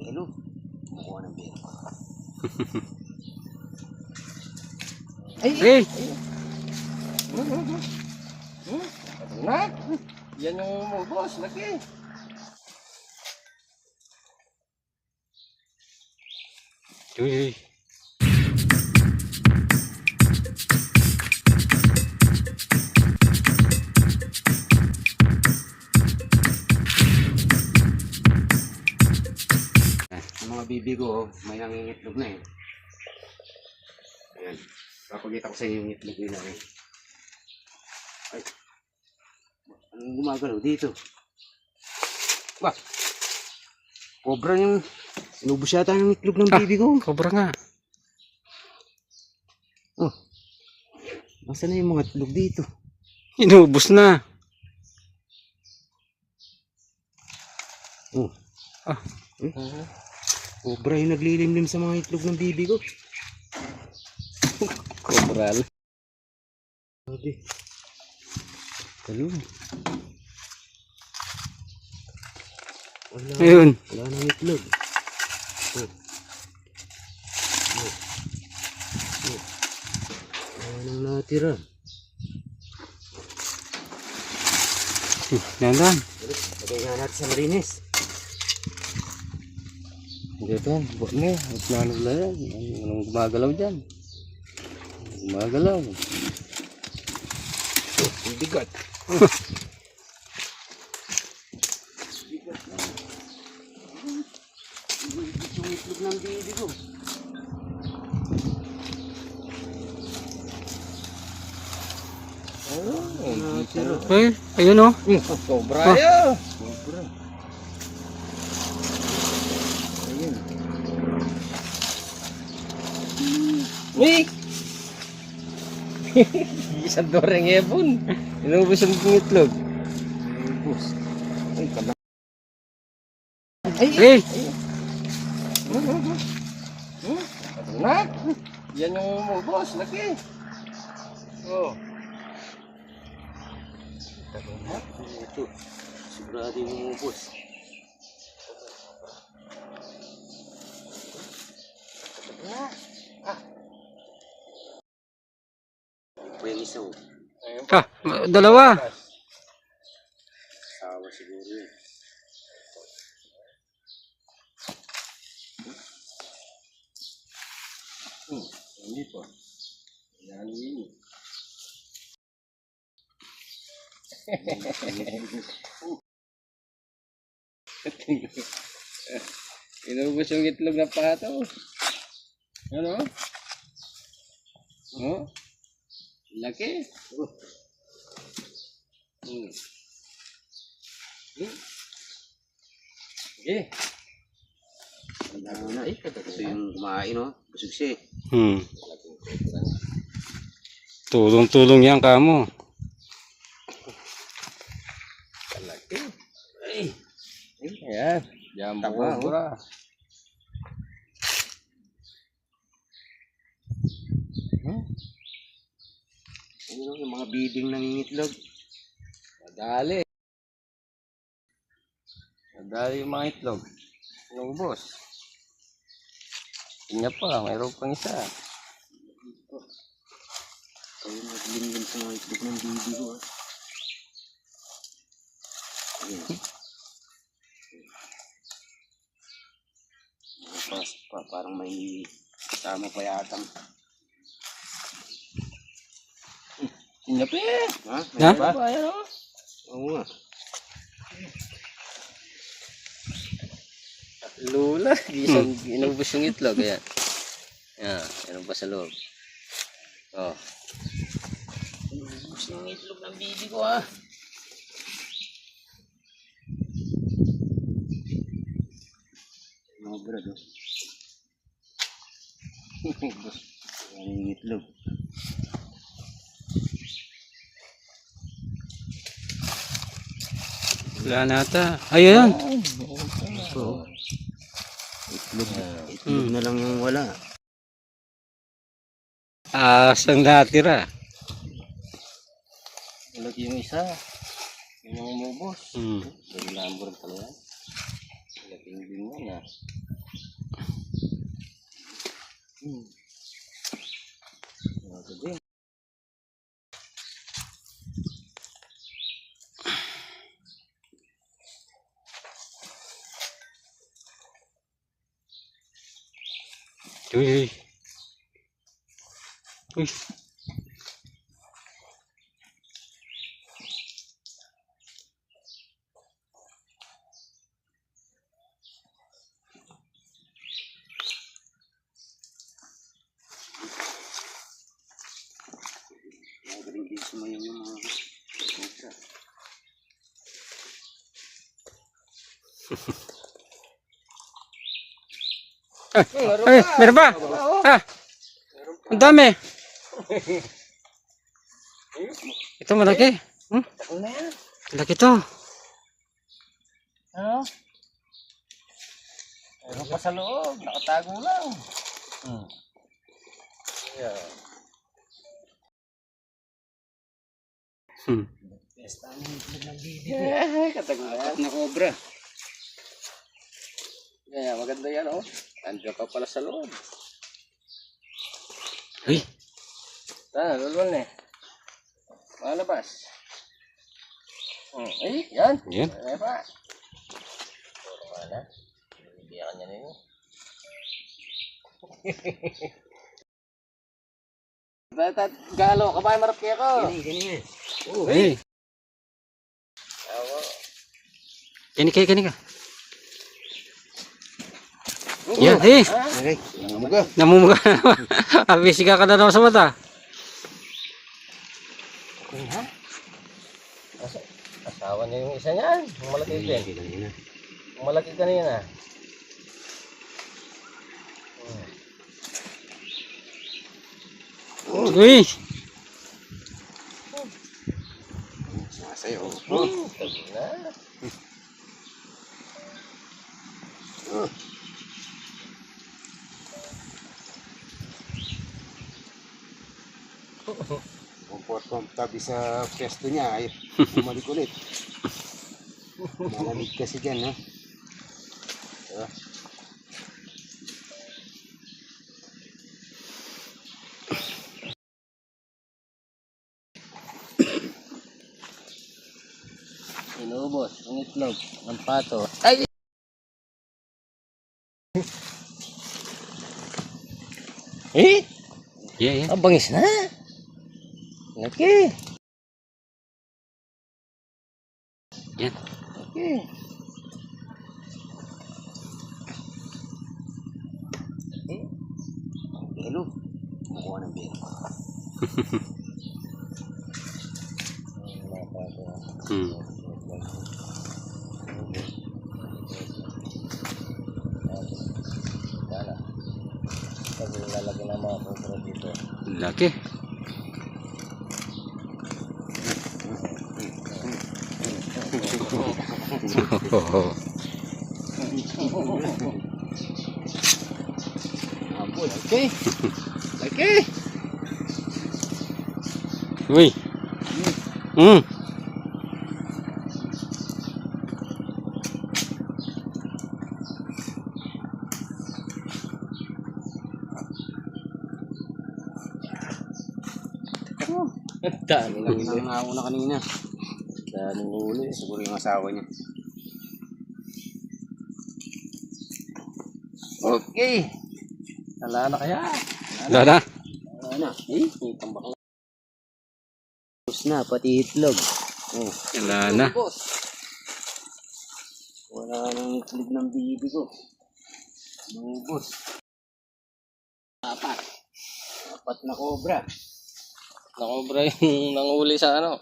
yelo. Kumukuha ng bero. Ay! Ano na? Yan yung boss, laki. Uy! Yung mga bibi ko, may nangingitlog na eh. Ayan. Papagita ko sa inyo yung itlog nila eh. Ay. Anong gumagalaw dito? Ba? Cobra yung... Inubos yata yung itlog ng bibi ko. Cobra nga. Oh. Nasaan na yung mga itlog dito? Inubos na. Oh. Ah. Eh? Cobra yung naglilimlim sa mga itlog ng bibi ko. Cobral. Sabi. Talong. Wala. Ayun. Wala nang itlog. Oh. Oh. Oh. Wala nang natira. Yan. Lagay nga natin sa marinis. Dito, buat ni. Ano na yan? Anong gumagalaw dyan? Gumagalaw. Ang bigat. Bigat na. Yung itlog ng bibi ko. Natira. Ay, ayun oh. Cobra yan. Cobra. Ayun. Uy! Isang doreng ebon. Inubos yung itlog. Ubus. Ay, kala. Ay! Ano na? Yan yung boss, laki. Oh. Ito. Sigurado yung ubus. Ito yung isa oh. Ah, dalawa. Sawa siguro yun. Hindi po. Yan yun. Inubos yung itlog ng pato. Ano? Oh? Laki. Okay. Ano na eh. Ito yung kumain oh. Busog siya eh. Tulong-tulong yan kamo. Laki. Ay. Ayan. Jambo Taba, oh. cobra. Ano yung mga bibing nangingitlog. Madali. Madali yung mga itlog. Inubos. Kanya pa, mayroon pang isa. Ito yung naglimlim sa mga itlog ng bibi ko ah. Ayan. Parang may kasama pa yatang. Kanya pa eh. Ha? Ha? Ba? Pa, ayan o. Oo nga. Lula. Gisang inubos yung itlog. Ayan. Ayan. Ayan pa sa loob. Oh. Gusto yung itlog ng bibi ko ah. Mga brad oh. Yung itlog. Wala na ata. Ayun. Ito. Itlog na lang yung wala. Asang natira. Lagi yung isa. Yun yung umubos. Hmm. Dari lambor pala yan. Laking din yan ah. Uy, uy. Uy. Magaling din sumayaw yung mga pusa. Ay, meron ba? Ah, ang dami. Ito malaki. Hmm? Ano na yan? Laki to. Ano? Meron pa sa loob. Nakatago lang. Yeah. Hmm. Katago na yan. Na cobra. Kaya maganda yan, oh. Andiyan pa pala sa loob. Uy. Lulwal na eh. Malabas. Yan. Yan. Ay pa. Puro wala. Bibigyan niya ninyo. Galo, kabay marap kaya ko. Gani. Uy. Awa. Kani ka. Yan, eh. Okay, namuga. Namumuga naman. Abisiga ka na naman sa mata. Okay ha? Asawa niya yung isa niyan. Yung malaki din. Yung malaki kanina. Uy. Sumasayaw. Tabi na. Comfort tabi sa pwesto niya ay bumalik ulit. Malamig kasi dyan, no? Diba? Inubos ang itlog ng pato. Ay! Eh? Yeah. Ang bangis na. Laki. Yan. Laki. Belo. Makuha ng belo. Hmm. Wala. Kasi lalaki na mga putro dito. Laki. Oh. Ampun. Okay. Okay. Uy. Hmm. Dami lang Ang una kanina. Daming huli. Siguro yung asawa niya. Okay. Wala na kaya. Wala na. Wala na. Eh, may tambak na. Tapos na, pati itlog. Oh. Wala na. Wala nang itlog ng bibi ko. Nubos. Apat na cobra. Nakobra yung nanguli sa ano.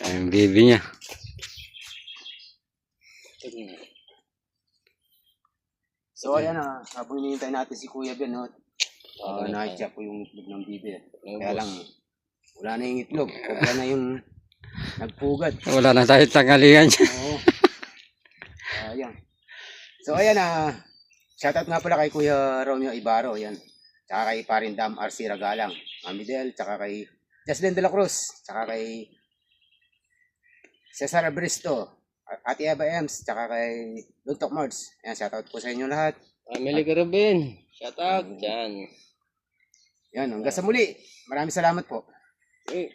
Ay, yung baby niya. So ayan na, habang hinihintay natin si Kuya Ben, no? Nakitya po yung itlog ng bibi. Kaya lang, wala na yung itlog. Cobra na yung nagpugad. Wala na tayo tangalian siya. Oo. Ayan. So ayan na, shoutout nga pala kay Kuya Romeo Ibaro, yan. Tsaka kay Parindam RC Ragalang, Mami Del, tsaka kay Jaslyn de la Cruz, tsaka kay Cesar Abristo, Ate Eva Ems, tsaka kay Luntok Mards. Ayan, shoutout po sa inyo lahat. Family Carabin. Shout out dyan. Yan, hanggang sa muli. Maraming salamat po. Eh.